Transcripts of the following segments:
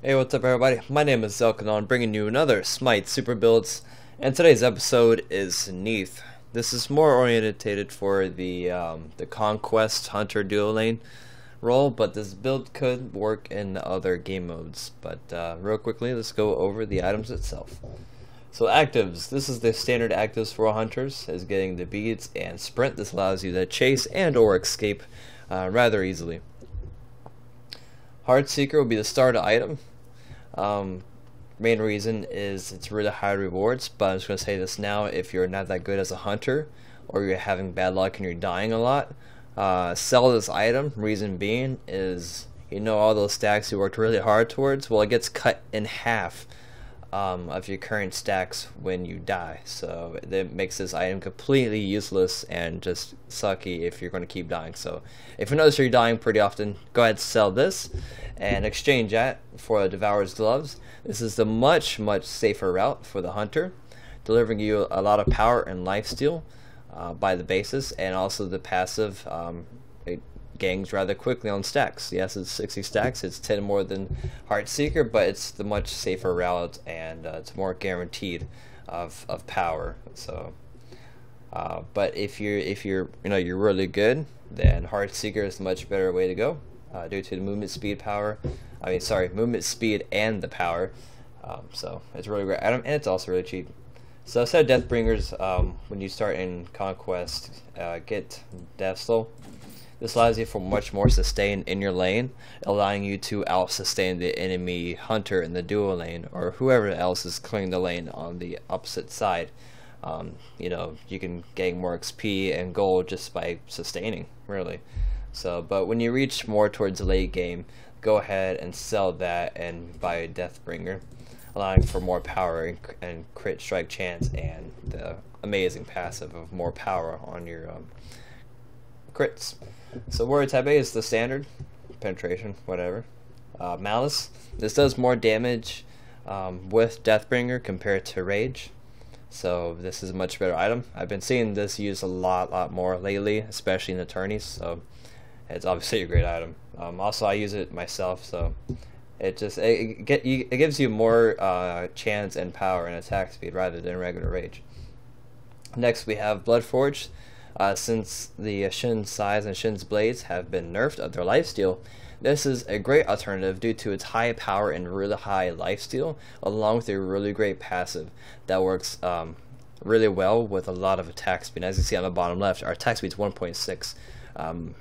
Hey, what's up everybody? My name is Zelkenon, bringing you another Smite Super Builds, and today's episode is Neith. This is more oriented for the Conquest Hunter dual lane role, but this build could work in other game modes. But real quickly, let's go over the items itself. So actives, this is the standard actives for hunters, is getting the beads and sprint. This allows you to chase and or escape rather easily. Heartseeker will be the starter item. Main reason is it's really high rewards, but I'm just going to say this now: if you're not that good as a hunter or you're having bad luck and you're dying a lot, sell this item. Reason being is, you know, all those stacks you worked really hard towards, well, it gets cut in half of your current stacks when you die, so that makes this item completely useless and just sucky if you're going to keep dying. So if you notice you're dying pretty often, go ahead and sell this and exchange that for a Devourer's Gloves. This is the much safer route for the hunter, delivering you a lot of power and lifesteal by the basis, and also the passive it gangs rather quickly on stacks. Yes, it's 60 stacks, it's 10 more than Heartseeker, but it's the much safer route, and it's more guaranteed of power. So but if you're really good, then Heartseeker is a much better way to go due to the movement speed movement speed and the power. So it's a really great item, and it's also really cheap. So instead of Deathbringers, when you start in Conquest, get Deathsoul. This allows you for much more sustain in your lane, allowing you to out-sustain the enemy hunter in the dual lane, or whoever else is clearing the lane on the opposite side. You can gain more XP and gold just by sustaining, really. So, but when you reach more towards the late game, go ahead and sell that and buy a Deathbringer, allowing for more power and crit strike chance, and the amazing passive of more power on your crits. So warrior type A is the standard, penetration, whatever. Malice, this does more damage with Deathbringer compared to Rage, so this is a much better item. I've been seeing this used a lot more lately, especially in attorneys, so it's obviously a great item. Also, I use it myself, so it gives you more chance and power and attack speed rather than regular Rage. Next we have Bloodforged. Since the Shin's size and Shin's blades have been nerfed of their lifesteal, this is a great alternative due to its high power and really high lifesteal, along with a really great passive that works really well with a lot of attack speed. As you see on the bottom left, our attack speed is 1.6,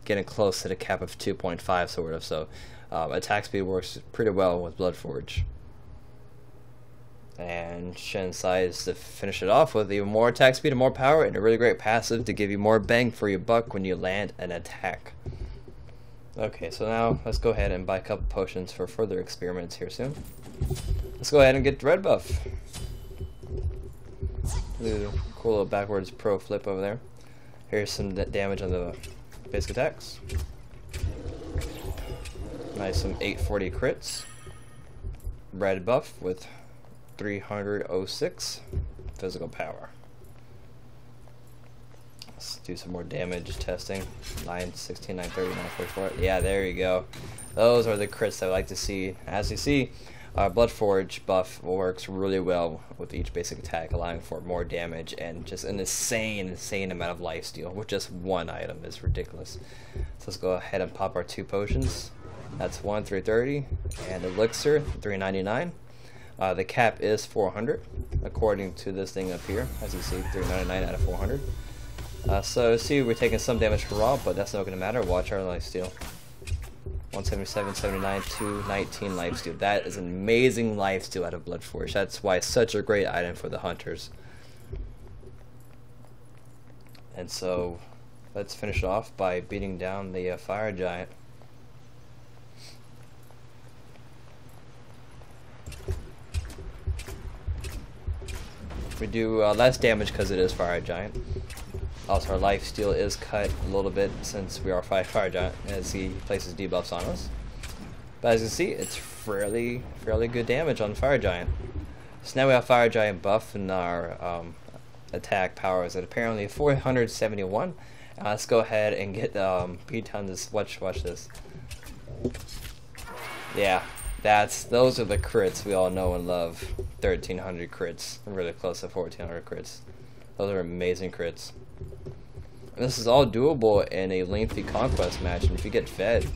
getting close to the cap of 2.5 sort of, so attack speed works pretty well with Bloodforge. And Shen size to finish it off with even more attack speed and more power, and a really great passive to give you more bang for your buck when you land an attack. Okay, so now let's go ahead and buy a couple potions for further experiments here soon. Let's go ahead and get the red buff. Cool little backwards pro flip over there. Here's some damage on the basic attacks. Nice, some 840 crits. Red buff with 306 physical power. Let's do some more damage testing. 916, 930, 944. Yeah, there you go. Those are the crits that I like to see. As you see, Bloodforge buff works really well with each basic attack, allowing for more damage and just an insane amount of lifesteal with just one item. Is ridiculous. So let's go ahead and pop our two potions. That's 1 330 and elixir 399. The cap is 400, according to this thing up here. As you see, 399 out of 400. So see, we're taking some damage for raw, but that's not going to matter. Watch our lifesteal. 177, 79, 219 lifesteal. That is an amazing lifesteal out of Bloodforge. That's why it's such a great item for the hunters. And so, let's finish it off by beating down the fire giant. We do less damage because it is fire giant. Also, our lifesteal is cut a little bit since we are fire giant, as he places debuffs on us. But as you see, it's fairly good damage on fire giant. So now we have fire giant buff, and our attack power is at apparently 471. Let's go ahead and get beat down this. Watch this. Yeah, Those are the crits we all know and love. 1300 crits, really close to 1400 crits. Those are amazing crits. And this is all doable in a lengthy Conquest match, and if you get fed,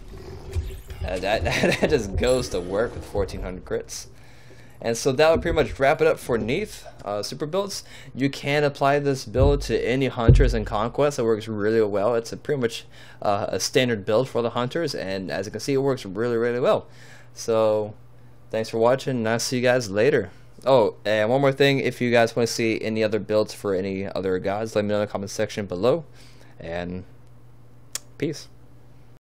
that just goes to work with 1400 crits. And so that would pretty much wrap it up for Neith super builds. You can apply this build to any hunters in Conquest. It works really well. It's pretty much a standard build for the hunters, and as you can see, it works really, really well. So thanks for watching, and I'll see you guys later. Oh, and one more thing, if you guys want to see any other builds for any other gods, let me know in the comment section below, and peace.